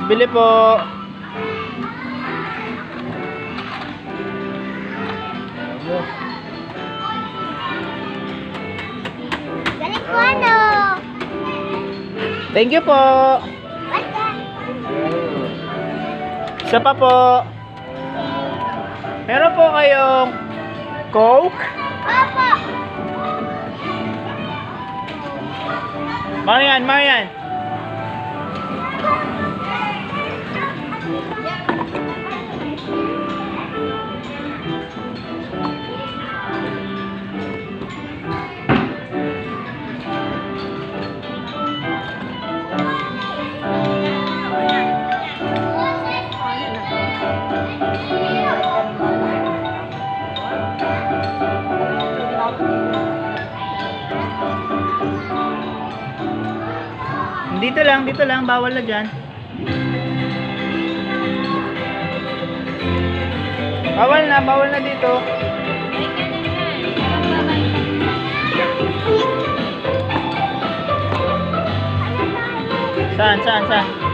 Bili po. Galing ko ano. Thank you po. Isa pa po. Meron po kayong Coke? Papa. Marian, Marian. Dito lang, bawal na dyan. Bawal na dito. Saan?